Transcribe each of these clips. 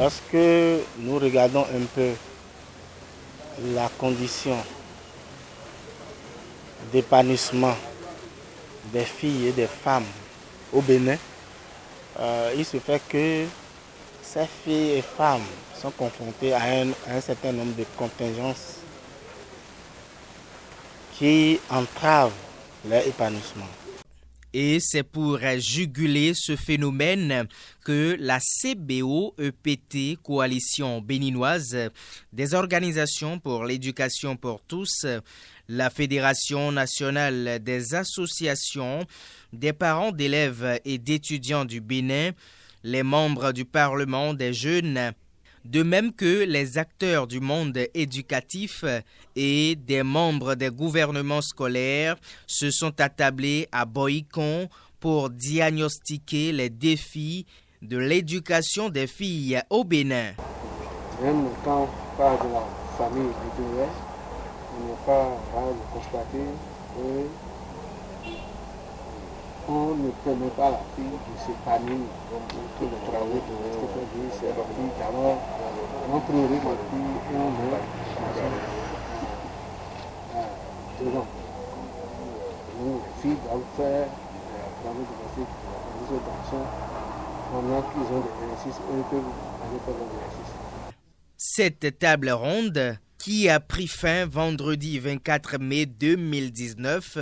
Lorsque nous regardons un peu la condition d'épanouissement des filles et des femmes au Bénin, il se fait que ces filles et femmes sont confrontées à un certain nombre de contingences qui entravent leur épanouissement. Et c'est pour juguler ce phénomène que la CBO-EPT, Coalition béninoise des organisations pour l'éducation pour tous, la Fédération nationale des associations des parents d'élèves et d'étudiants du Bénin, les membres du Parlement des jeunes, de même que les acteurs du monde éducatif et des membres des gouvernements scolaires se sont attablés à Boycon pour diagnostiquer les défis de l'éducation des filles au Bénin. Même quand on parle de la famille béninoise, on n'est pas rare de constater qu'on ne permet pas à la fille de s'épanouir pour tous les travaux de l'esthétique, c'est la fille d'abord, on priorise la fille et on met dedans. Donc les filles doivent faire les travaux domestiques, les autres garçons, pendant qu'ils ont des exercices, eux peuvent aller faire des exercices. Cette table ronde, qui a pris fin vendredi 24 mai 2019,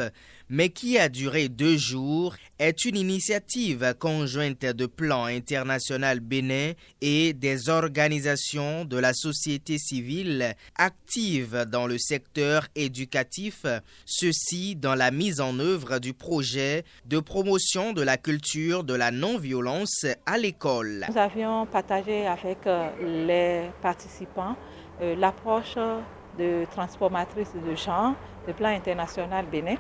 mais qui a duré 2 jours, est une initiative conjointe de Plan International Bénin et des organisations de la société civile actives dans le secteur éducatif, ceci dans la mise en œuvre du projet de promotion de la culture de la non-violence à l'école. Nous avions partagé avec les participants l'approche de transformatrice de genre du Plan International Bénin,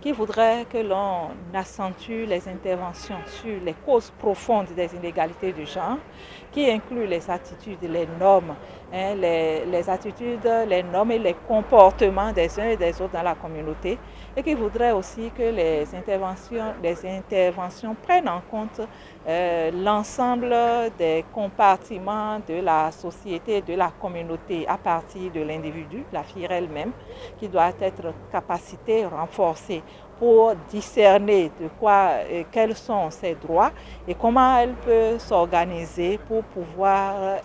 qui voudrait que l'on accentue les interventions sur les causes profondes des inégalités de genre, qui incluent les attitudes, les normes, les attitudes, les normes et les comportements des uns et des autres dans la communauté, et qui voudrait aussi que les interventions prennent en compte l'ensemble des compartiments de la société, de la communauté, à partir de l'individu, la fille elle-même, qui doit être capacitée, renforcée, pour discerner quels sont ses droits et comment elle peut s'organiser pour pouvoir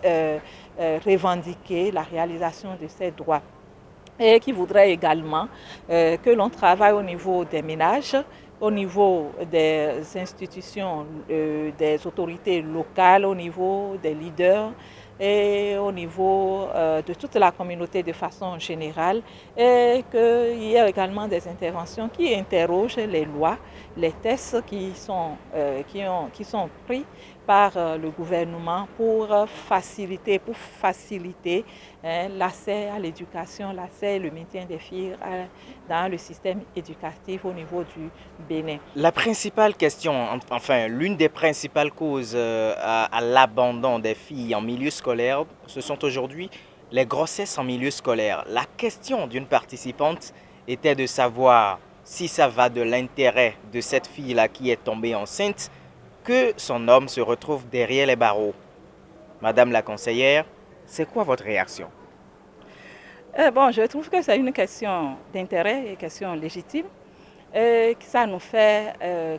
revendiquer la réalisation de ses droits. Et qui voudrait également que l'on travaille au niveau des ménages, au niveau des institutions, des autorités locales, au niveau des leaders et au niveau de toute la communauté de façon générale, et qu'il y ait également des interventions qui interrogent les lois, les tests qui sont pris par le gouvernement pour faciliter l'accès à l'éducation, l'accès et le maintien des filles dans le système éducatif au niveau du Bénin. La principale question, enfin l'une des principales causes à l'abandon des filles en milieu scolaire, ce sont aujourd'hui les grossesses en milieu scolaire. La question d'une participante était de savoir si ça va de l'intérêt de cette fille-là qui est tombée enceinte que son homme se retrouve derrière les barreaux. Madame la conseillère, c'est quoi votre réaction? Je trouve que c'est une question d'intérêt, une question légitime. Ça nous fait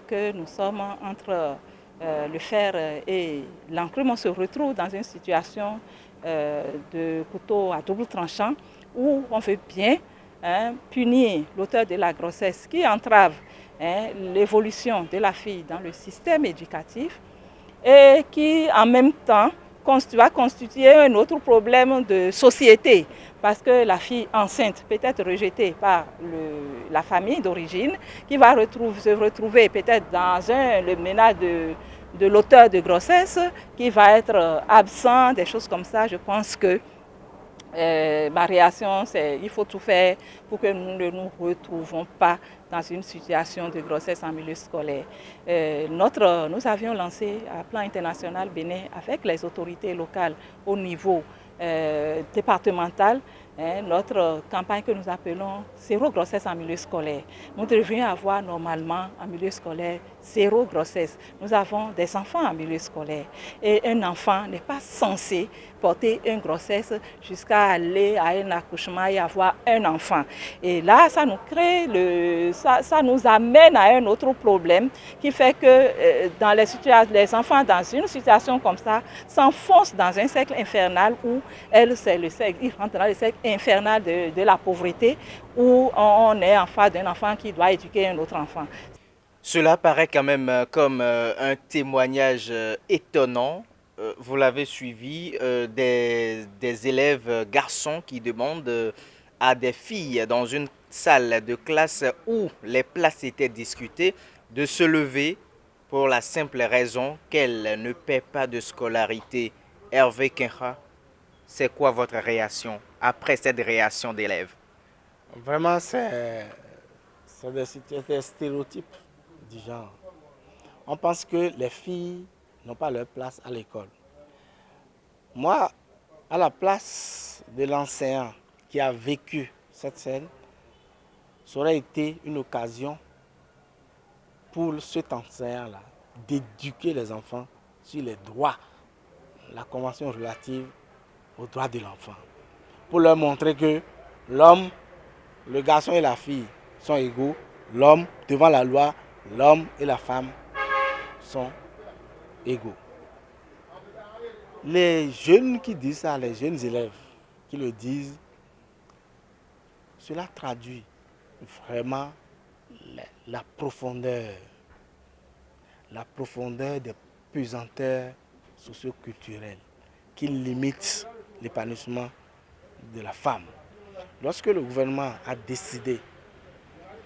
que nous sommes entre le fer et l'enclume. On se retrouve dans une situation de couteau à double tranchant où on veut bien punir l'auteur de la grossesse qui entrave l'évolution de la fille dans le système éducatif et qui en même temps va constituer un autre problème de société parce que la fille enceinte peut être rejetée par la famille d'origine qui va se retrouver peut-être dans le ménage de l'auteur de grossesse qui va être absent, des choses comme ça. Je pense que ma réaction, c'est qu'il faut tout faire pour que nous ne nous retrouvons pas dans une situation de grossesse en milieu scolaire. Nous avions lancé un plan international Bénin avec les autorités locales au niveau départemental notre campagne que nous appelons zéro grossesse en milieu scolaire. Nous devrions avoir normalement en milieu scolaire zéro grossesse. Nous avons des enfants en milieu scolaire et un enfant n'est pas censé porter une grossesse jusqu'à aller à un accouchement et avoir un enfant. Et là, ça nous crée, ça nous amène à un autre problème qui fait que dans les enfants dans une situation comme ça s'enfoncent dans un cercle infernal où ils rentrent dans le cercle infernal de la pauvreté où on est en face d'un enfant qui doit éduquer un autre enfant. Cela paraît quand même comme un témoignage étonnant. Vous l'avez suivi, des élèves garçons qui demandent à des filles dans une salle de classe où les places étaient discutées de se lever pour la simple raison qu'elles ne paient pas de scolarité. Hervé Kinha, c'est quoi votre réaction après cette réaction d'élèves? Vraiment, c'est des stéréotypes du genre. On pense que les filles n'ont pas leur place à l'école. Moi, à la place de l'enseignant qui a vécu cette scène, ça aurait été une occasion pour cet enseignant-là d'éduquer les enfants sur les droits, la convention relative aux droits de l'enfant, pour leur montrer que l'homme, le garçon et la fille sont égaux, l'homme devant la loi, l'homme et la femme sont égaux. Les jeunes qui disent ça, les jeunes élèves qui le disent, cela traduit vraiment la profondeur des pesanteurs socio-culturelles qui limitent l'épanouissement de la femme. Lorsque le gouvernement a décidé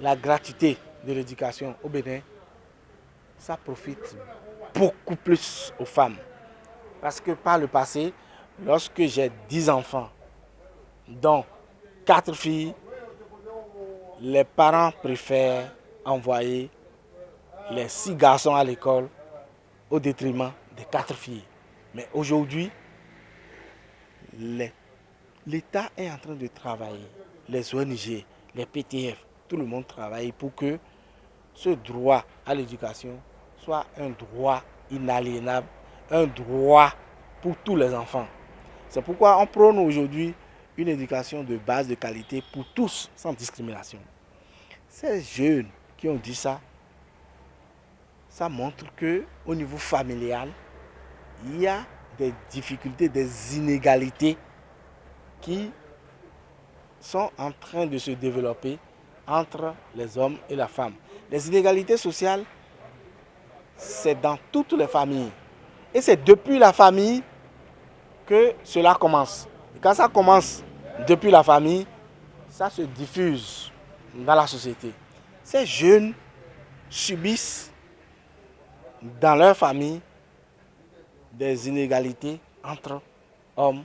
la gratuité de l'éducation au Bénin, ça profite beaucoup plus aux femmes. Parce que par le passé, lorsque j'ai 10 enfants, dont 4 filles, les parents préfèrent envoyer les 6 garçons à l'école au détriment des 4 filles. Mais aujourd'hui, l'État est en train de travailler, les ONG, les PTF, tout le monde travaille pour que ce droit à l'éducation soit un droit inaliénable, un droit pour tous les enfants. C'est pourquoi on prône aujourd'hui une éducation de base de qualité pour tous, sans discrimination. Ces jeunes qui ont dit ça, ça montre qu'au niveau familial, il y a des difficultés, des inégalités qui sont en train de se développer entre les hommes et la femme. Les inégalités sociales, c'est dans toutes les familles. Et c'est depuis la famille que cela commence. Et quand ça commence depuis la famille, ça se diffuse dans la société. Ces jeunes subissent dans leur famille des inégalités entre hommes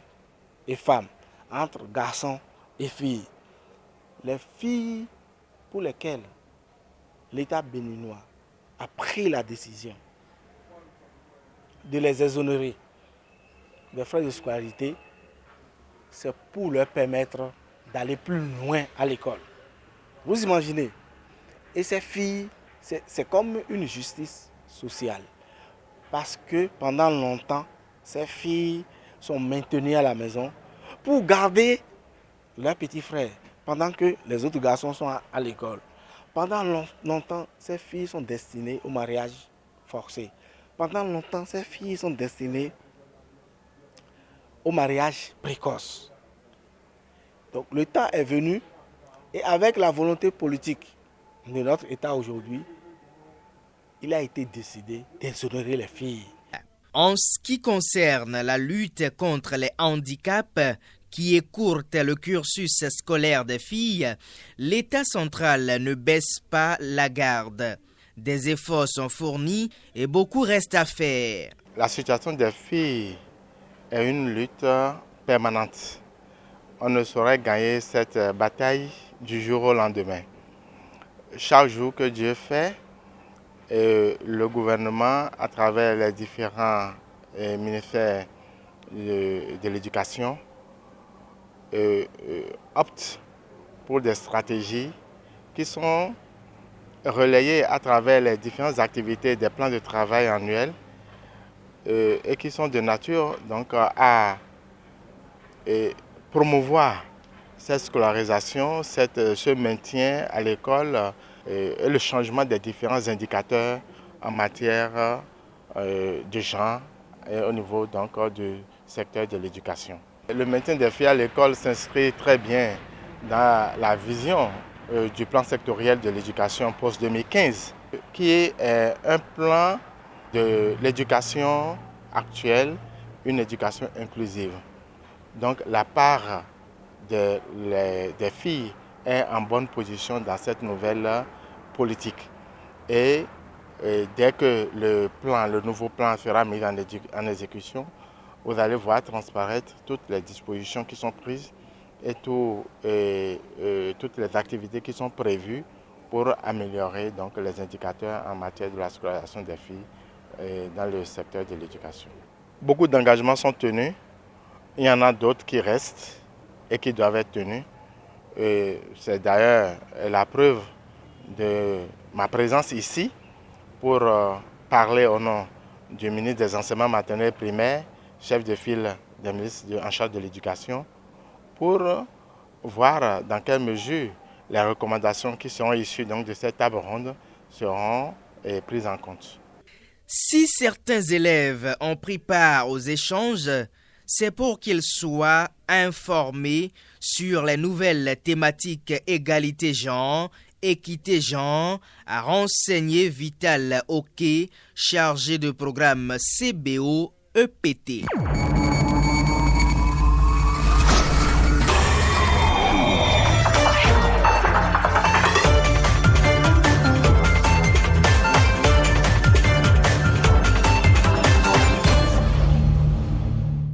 et femmes, entre garçons et filles. Les filles pour lesquelles l'État béninois a pris la décision de les exonérer des frais de scolarité, c'est pour leur permettre d'aller plus loin à l'école. Vous imaginez? Et ces filles, c'est comme une justice sociale. Parce que pendant longtemps, ces filles sont maintenues à la maison pour garder leurs petits frères, pendant que les autres garçons sont à l'école. Pendant longtemps, ces filles sont destinées au mariage forcé. Pendant longtemps, ces filles sont destinées au mariage précoce. Donc le temps est venu et avec la volonté politique de notre État aujourd'hui, il a été décidé d'exonérer les filles. En ce qui concerne la lutte contre les handicaps qui écourtent le cursus scolaire des filles, l'État central ne baisse pas la garde. Des efforts sont fournis et beaucoup reste à faire. La situation des filles est une lutte permanente. On ne saurait gagner cette bataille du jour au lendemain. Chaque jour que Dieu fait, le gouvernement, à travers les différents ministères de l'éducation, optent pour des stratégies qui sont relayées à travers les différentes activités des plans de travail annuels et qui sont de nature donc, à promouvoir cette scolarisation, ce maintien à l'école et le changement des différents indicateurs en matière de genre et au niveau donc, du secteur de l'éducation. Le maintien des filles à l'école s'inscrit très bien dans la vision du plan sectoriel de l'éducation post-2015, qui est un plan de l'éducation actuelle, une éducation inclusive. Donc la part des filles est en bonne position dans cette nouvelle politique. Et dès que le nouveau plan sera mis en exécution, vous allez voir transparaître toutes les dispositions qui sont prises et toutes les activités qui sont prévues pour améliorer donc, les indicateurs en matière de la scolarisation des filles dans le secteur de l'éducation. Beaucoup d'engagements sont tenus. Il y en a d'autres qui restent et qui doivent être tenus. C'est d'ailleurs la preuve de ma présence ici pour parler au nom du ministre des Enseignements maternels et primaires, chef de file des ministres en charge de l'éducation, pour voir dans quelle mesure les recommandations qui seront issues donc, de cette table ronde seront prises en compte. Si certains élèves ont pris part aux échanges, c'est pour qu'ils soient informés sur les nouvelles thématiques égalité genre, équité genre, a renseigné Vital Oké, chargé de programme CBO EPT.